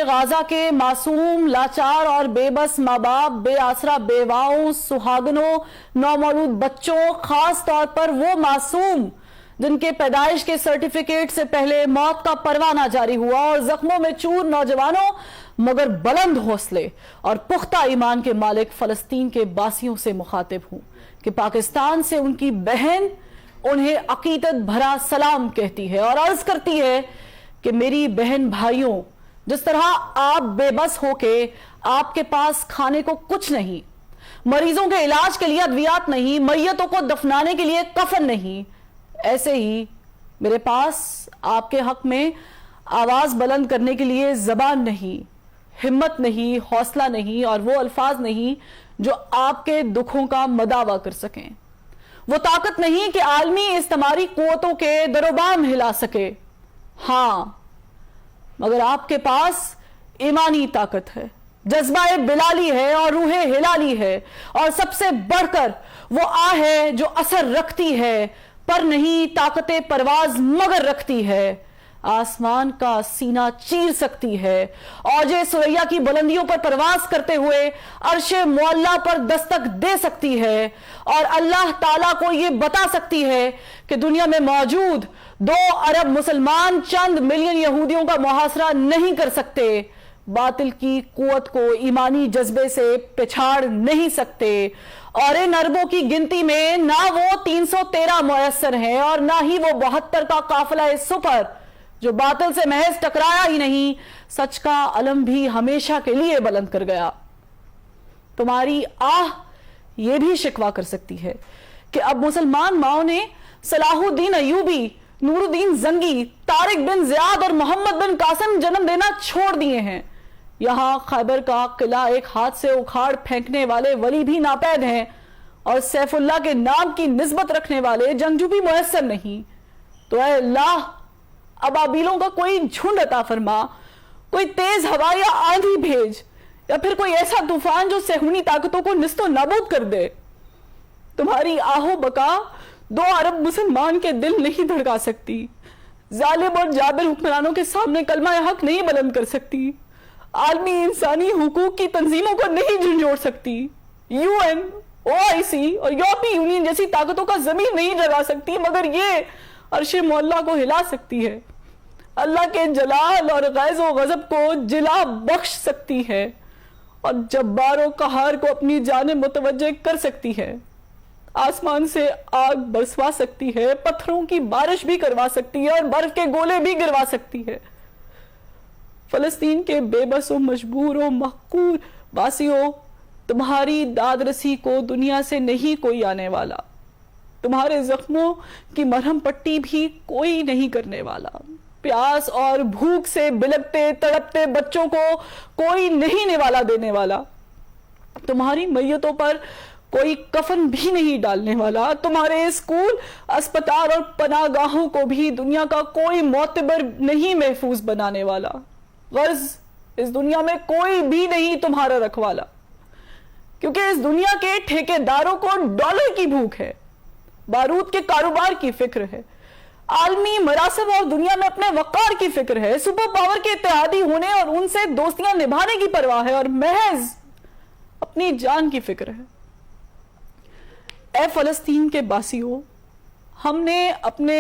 غازہ کے معصوم، لاچار اور بے بس ماں باپ، بے آسرا بیواؤں، سہاگنوں، نومولود بچوں، خاص طور پر وہ معصوم جن کے پیدائش کے سرٹیفکیٹ سے پہلے موت کا پروانہ جاری ہوا، اور زخموں میں چور نوجوانوں مگر بلند حوصلے اور پختہ ایمان کے مالک فلسطین کے باسیوں سے مخاطب ہوں کہ پاکستان سے ان کی بہن انہیں عقیدت بھرا سلام کہتی ہے اور عرض کرتی ہے کہ میری بہن بھائیوں، جس طرح آپ بے بس ہو کے آپ کے پاس کھانے کو کچھ نہیں، مریضوں کے علاج کے لیے ادویات نہیں، میتوں کو دفنانے کے لیے کفن نہیں، ایسے ہی میرے پاس آپ کے حق میں آواز بلند کرنے کے لیے زبان نہیں، ہمت نہیں، حوصلہ نہیں، اور وہ الفاظ نہیں جو آپ کے دکھوں کا مداوع کر سکیں، وہ طاقت نہیں کہ عالمی استعماری قوتوں کے دروبام ہلا سکے۔ ہاں، مگر آپ کے پاس ایمانی طاقت ہے، جذبہ بلالی ہے اور روح ہلالی ہے، اور سب سے بڑھ کر وہ آہ ہے جو اثر رکھتی ہے، پر نہیں طاقت پرواز مگر رکھتی ہے، آسمان کا سینہ چیر سکتی ہے، اوج ثریا کی بلندیوں پر پرواز کرتے ہوئے عرش معلیٰ پر دستک دے سکتی ہے، اور اللہ تعالیٰ کو یہ بتا سکتی ہے کہ دنیا میں موجود 2 ارب مسلمان چند ملین یہودیوں کا محاصرہ نہیں کر سکتے، باطل کی قوت کو ایمانی جذبے سے پچھاڑ نہیں سکتے، اور ان اربوں کی گنتی میں نہ وہ 313 میسر ہیں اور نہ ہی وہ 72 کا قافلہ سپر جو باطل سے محض ٹکرایا ہی نہیں، سچ کا علم بھی ہمیشہ کے لیے بلند کر گیا۔ تمہاری آہ یہ بھی شکوہ کر سکتی ہے کہ اب مسلمان ماؤں نے صلاح الدین ایوبی، نور الدین زنگی، طارق بن زیاد اور محمد بن قاسم جنم دینا چھوڑ دیے ہیں۔ یہاں خیبر کا قلعہ ایک ہاتھ سے اکھاڑ پھینکنے والے ولی بھی ناپید ہیں، اور سیف اللہ کے نام کی نسبت رکھنے والے جنگجو بھی میسر نہیں۔ تو اے اللہ، ابابیلوں کا کوئی جھنڈ عطا فرما، کوئی تیز ہوا یا آندھی بھیج، یا پھر کوئی ایسا طوفان جو صہیونی طاقتوں کو نیست و نابود کر دے۔ تمہاری آہو بکا 2 ارب مسلمان کے دل نہیں دھڑکا سکتی، ظالم اور جابر حکمرانوں کے سامنے کلمہ حق نہیں بلند کر سکتی، عالمی انسانی حقوق کی تنظیموں کو نہیں جھنجھوڑ سکتی، UN، OIC اور یورپی یونین جیسی طاقتوں کا ضمیر نہیں جگا سکتی، مگر یہ عرش معلیٰ کو ہلا سکتی ہے، اللہ کے جلال اور غیظ و غضب کو جلا بخش سکتی ہے، اور جبار و قہار کو اپنی جانب متوجہ کر سکتی ہے، آسمان سے آگ برسوا سکتی ہے، پتھروں کی بارش بھی کروا سکتی ہے، اور برف کے گولے بھی گروا سکتی ہے۔ فلسطین کے بے بس و مجبور و محقور باسیوں، تمہاری داد رسی کو دنیا سے نہیں کوئی آنے والا، تمہارے زخموں کی مرہم پٹی بھی کوئی نہیں کرنے والا، پیاس اور بھوک سے بلکتے تڑپتے بچوں کو کوئی نہیں نوالا دینے والا، تمہاری میتوں پر کوئی کفن بھی نہیں ڈالنے والا، تمہارے اسکول، اسپتال اور پناہ گاہوں کو بھی دنیا کا کوئی معتبر نہیں محفوظ بنانے والا، غرض اس دنیا میں کوئی بھی نہیں تمہارا رکھوالا، کیونکہ اس دنیا کے ٹھیکیداروں کو ڈالر کی بھوک ہے، بارود کے کاروبار کی فکر ہے، عالمی مراسم اور دنیا میں اپنے وقار کی فکر ہے، سپر پاور کے اتحادی ہونے اور ان سے دوستیاں نبھانے کی پرواہ ہے، اور محض اپنی جان کی فکر ہے۔ اے فلسطین کے باسیوں، ہم نے اپنے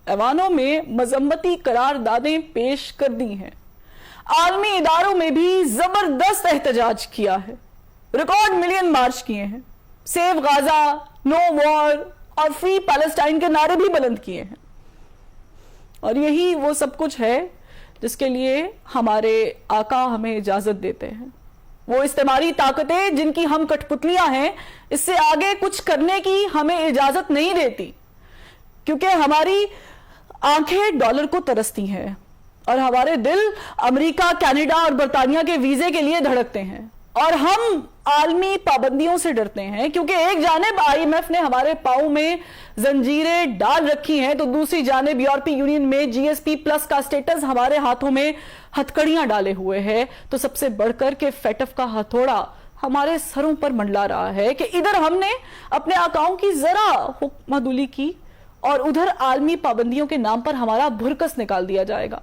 ایوانوں میں مذمتی قراردادیں پیش کر دی ہیں، عالمی اداروں میں بھی زبردست احتجاج کیا ہے، ریکارڈ ملین مارچ کیے ہیں، سیو غازہ، نو وار اور فری پیلسٹائن کے نعرے بھی بلند کیے ہیں، اور یہی وہ سب کچھ ہے جس کے لیے ہمارے آقا ہمیں اجازت دیتے ہیں۔ وہ استعماری طاقتیں جن کی ہم کٹ پتلیاں ہیں، اس سے آگے کچھ کرنے کی ہمیں اجازت نہیں دیتی، کیونکہ ہماری آنکھیں ڈالر کو ترستی ہیں اور ہمارے دل امریکہ، کینیڈا اور برطانیہ کے ویزے کے لیے دھڑکتے ہیں، اور ہم عالمی پابندیوں سے ڈرتے ہیں، کیونکہ ایک جانب IMF نے ہمارے پاؤں میں زنجیریں ڈال رکھی ہیں تو دوسری جانب یورپی یونین میں GSP+ کا سٹیٹس ہمارے ہاتھوں میں ہتھکڑیاں ڈالے ہوئے ہے، تو سب سے بڑھ کر کے فیٹف کا ہتھوڑا ہمارے سروں پر منڈلا رہا ہے کہ ادھر ہم نے اپنے آقاؤں کی ذرا حکم عدولی کی اور ادھر عالمی پابندیوں کے نام پر ہمارا بھرکس نکال دیا جائے گا۔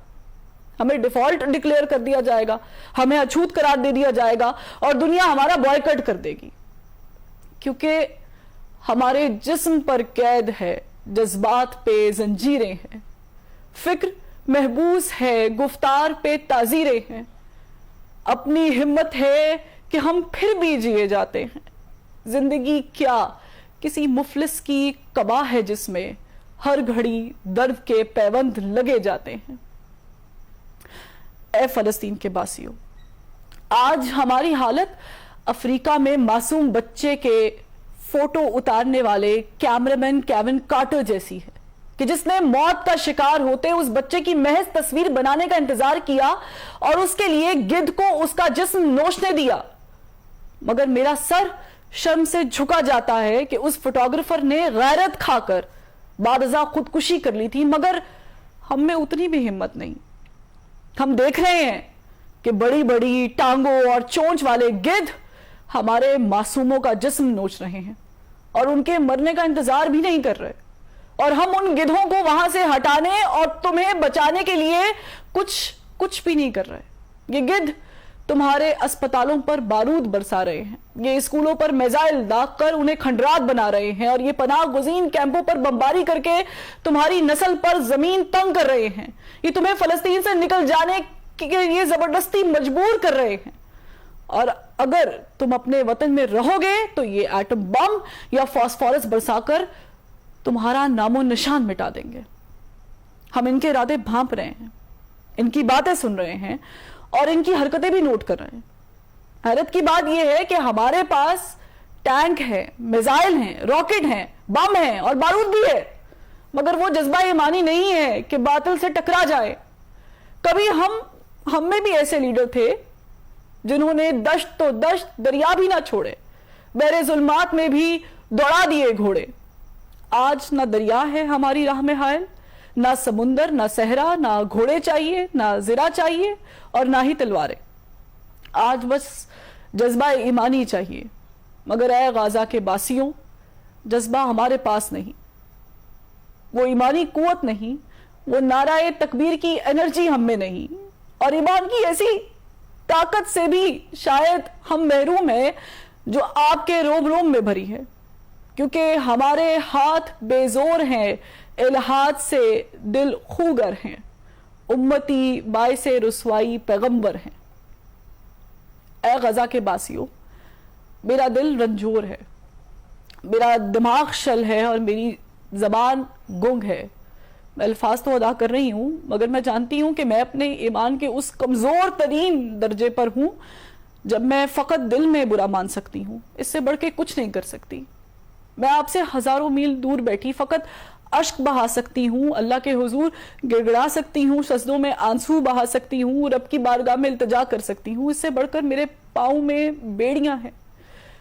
ہمیں ڈیفالٹ ڈکلیئر کر دیا جائے گا, ہمیں اچھوت قرار دے دیا جائے گا اور دنیا ہمارا بوائکٹ کر دے گی, کیونکہ ہمارے جسم پر قید ہے, جذبات پہ زنجیریں ہیں, فکر محبوس ہے, گفتار پہ تعزیریں ہیں, اپنی ہمت ہے کہ ہم پھر بھی جیے جاتے ہیں. زندگی کیا کسی مفلس کی قبا ہے جس میں ہر گھڑی درد کے پیوند لگے جاتے ہیں. اے فلسطین کے باسیوں, آج ہماری حالت افریقہ میں معصوم بچے کے فوٹو اتارنے والے کیمرامین کیون کارٹر جیسی ہے, کہ جس نے موت کا شکار ہوتے اس بچے کی محض تصویر بنانے کا انتظار کیا اور اس کے لیے گدھ کو اس کا جسم نوچنے دیا. مگر میرا سر شرم سے جھکا جاتا ہے کہ اس فوٹوگرافر نے غیرت کھا کر بعد ازاں خودکشی کر لی تھی, مگر ہم میں اتنی بھی ہمت نہیں. ہم دیکھ رہے ہیں کہ بڑی بڑی ٹانگوں اور چونچ والے گدھ ہمارے معصوموں کا جسم نوچ رہے ہیں اور ان کے مرنے کا انتظار بھی نہیں کر رہے, اور ہم ان گدھوں کو وہاں سے ہٹانے اور تمہیں بچانے کے لیے کچھ بھی نہیں کر رہے. یہ گدھ تمہارے اسپتالوں پر بارود برسا رہے ہیں, یہ اسکولوں پر میزائل داغ کر انہیں کھنڈرات بنا رہے ہیں, اور یہ پناہ گزین کیمپوں پر بمباری کر کے تمہاری نسل پر زمین تنگ کر رہے ہیں. یہ تمہیں فلسطین سے نکل جانے کے لیے زبردستی مجبور کر رہے ہیں, اور اگر تم اپنے وطن میں رہو گے تو یہ ایٹم بم یا فاسفورس برسا کر تمہارا نام و نشان مٹا دیں گے. ہم ان کے ارادے بھانپ رہے ہیں, ان کی باتیں سن رہے ہیں اور ان کی حرکتیں بھی نوٹ کر رہے ہیں. حیرت کی بات یہ ہے کہ ہمارے پاس ٹینک ہے, میزائل ہیں, راکٹ ہیں, بم ہیں اور بارود بھی ہے, مگر وہ جذبہ ایمانی نہیں ہے کہ باطل سے ٹکرا جائے. کبھی ہم میں بھی ایسے لیڈر تھے جنہوں نے دشت تو دشت دریا بھی نہ چھوڑے, بحر ظلمات میں بھی دوڑا دیے گھوڑے. آج نہ دریا ہے ہماری راہ میں حائل, نہ سمندر, نہ صحرا, نہ گھوڑے چاہیے, نہ زرہ چاہیے اور نہ ہی تلواریں. آج بس جذبہ ایمانی چاہیے, مگر اے غازہ کے باسیوں, جذبہ ہمارے پاس نہیں, وہ ایمانی قوت نہیں, وہ نعرہ تکبیر کی انرجی ہم میں نہیں, اور ایمان کی ایسی طاقت سے بھی شاید ہم محروم ہیں جو آپ کے روم روم میں بھری ہے, کیونکہ ہمارے ہاتھ بے زور ہیں, الہات سے دل خوگر ہیں, امتی باعث رسوائی پیغمبر ہیں. اے غزہ کے باسیوں, میرا دل رنجور ہے, میرا دماغ شل ہے اور میری زبان گنگ ہے. میں الفاظ تو ادا کر رہی ہوں, مگر میں جانتی ہوں کہ میں اپنے ایمان کے اس کمزور ترین درجے پر ہوں جب میں فقط دل میں برا مان سکتی ہوں, اس سے بڑھ کے کچھ نہیں کر سکتی. میں آپ سے ہزاروں میل دور بیٹھی فقط اشک بہا سکتی ہوں, اللہ کے حضور گڑگڑا سکتی ہوں, سجدوں میں آنسو بہا سکتی ہوں, رب کی بارگاہ میں التجا کر سکتی ہوں. اس سے بڑھ کر میرے پاؤں میں بیڑیاں ہیں,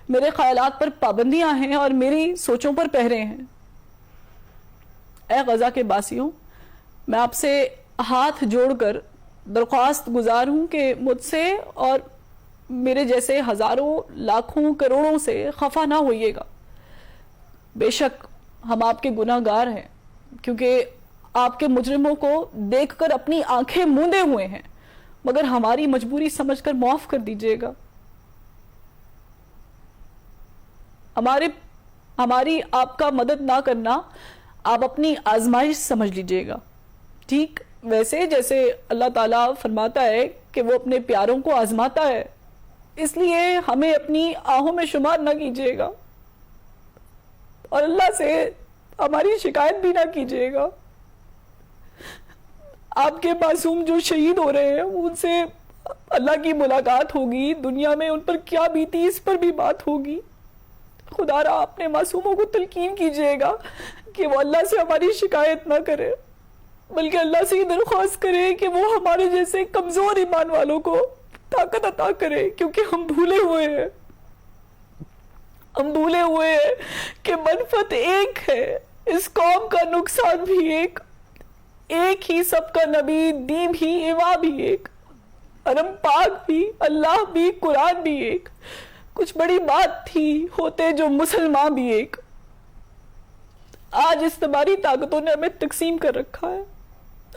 میرے خیالات پر پابندیاں ہیں اور میری سوچوں پر پہرے ہیں. اے غزہ کے باسیوں, میں آپ سے ہاتھ جوڑ کر درخواست گزار ہوں کہ مجھ سے اور میرے جیسے ہزاروں لاکھوں کروڑوں سے خفا نہ ہوئیے گا. بے شک ہم آپ کے گناہ گار ہیں, کیونکہ آپ کے مجرموں کو دیکھ کر اپنی آنکھیں موندے ہوئے ہیں, مگر ہماری مجبوری سمجھ کر معاف کر دیجئے گا. ہماری آپ کا مدد نہ کرنا آپ اپنی آزمائش سمجھ لیجئے گا, ٹھیک ویسے جیسے اللہ تعالیٰ فرماتا ہے کہ وہ اپنے پیاروں کو آزماتا ہے. اس لیے ہمیں اپنی آہوں میں شمار نہ کیجئے گا اور اللہ سے ہماری شکایت بھی نہ کیجئے گا. آپ کے معصوم جو شہید ہو رہے ہیں ان سے اللہ کی ملاقات ہوگی, دنیا میں ان پر کیا بیتی اس پر بھی بات ہوگی. خدا را اپنے معصوموں کو تلقین کیجئے گا کہ وہ اللہ سے ہماری شکایت نہ کرے, بلکہ اللہ سے یہ درخواست کرے کہ وہ ہمارے جیسے کمزور ایمان والوں کو طاقت عطا کرے, کیونکہ ہم بھولے ہوئے ہیں. ہم بھولے ہوئے ہیں کہ منفعت ایک ہے, اس قوم کا نقصان بھی ایک ہی سب کا نبی, دین بھی, ایوا بھی ایک, حرم پاک بھی, اللہ بھی, قرآن بھی ایک. کچھ بڑی بات تھی ہوتے جو مسلمان بھی ایک. آج اس تمہاری طاقتوں نے ہمیں تقسیم کر رکھا ہے.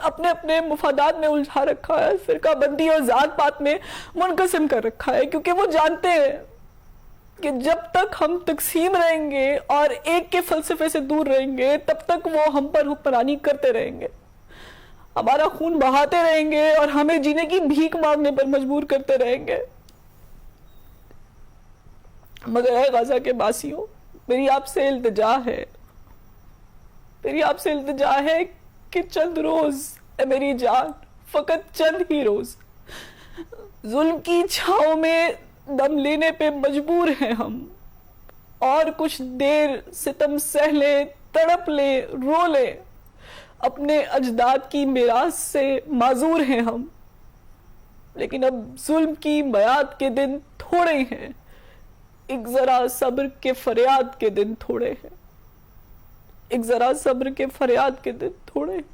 اپنے اپنے مفادات میں الجھا رکھا ہے، فرقہ بندی اور ذات پات میں منقسم کر رکھا ہے، کیونکہ وہ جانتے ہیں کہ جب تک ہم تقسیم رہیں گے اور ایک کے فلسفے سے دور رہیں گے تب تک وہ ہم پر حکمرانی کرتے رہیں گے، ہمارا خون بہاتے رہیں گے اور ہمیں جینے کی بھیک مانگنے پر مجبور کرتے رہیں گے۔ مگر اے غزہ کے باسیوں، میری آپ سے التجا ہے، میری آپ سے التجا ہے کہ چند روز، اے میری جان، فقط چند ہی روز ظلم کی چھاؤں میں دم لینے پہ مجبور ہیں ہم، اور کچھ دیر ستم سہ لیں، تڑپ لیں، رو لیں، اپنے اجداد کی میراث سے معذور ہیں ہم، لیکن اب ظلم کی میعاد کے دن تھوڑے ہیں، ایک ذرا صبر کے فریاد کے دن تھوڑے ہیں، ایک ذرا صبر کے فریاد کے دن تھوڑے ہیں۔